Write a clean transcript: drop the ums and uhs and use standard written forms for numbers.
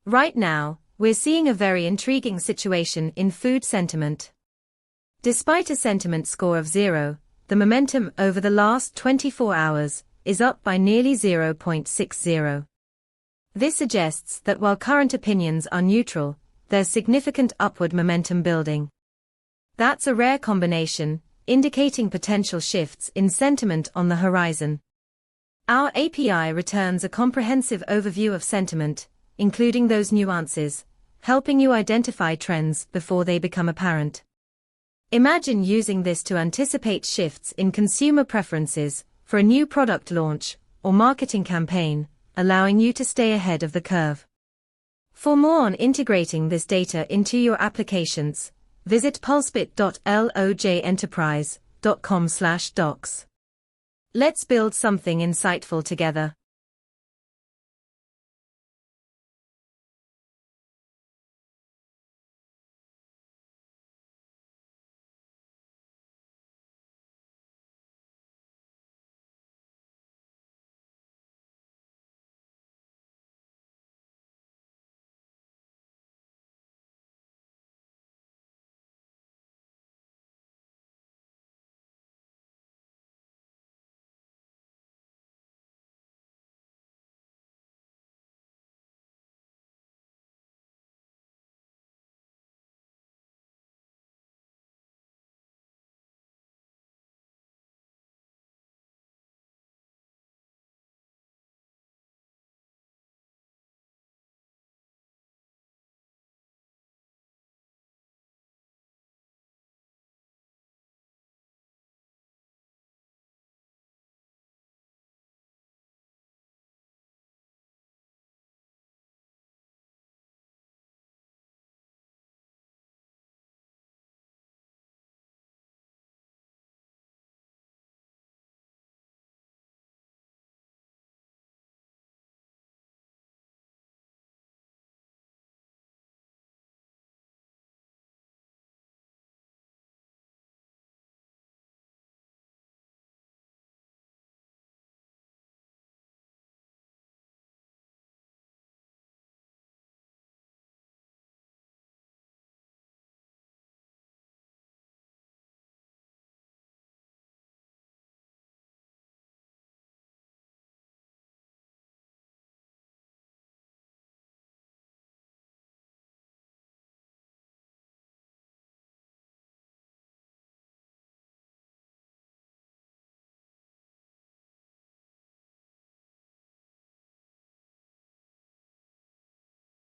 Right now, we're seeing a very intriguing situation in food sentiment. Despite a sentiment score of 0, the momentum over the last 24 hours is up by nearly 0.60. This suggests that while current opinions are neutral, there's significant upward momentum building. That's a rare combination, indicating potential shifts in sentiment on the horizon. Our API returns a comprehensive overview of sentiment, including those nuances, helping you identify trends before they become apparent. Imagine using this to anticipate shifts in consumer preferences for a new product launch or marketing campaign, allowing you to stay ahead of the curve. For more on integrating this data into your applications, visit pulsebit.lojenterprise.com/docs. Let's build something insightful together.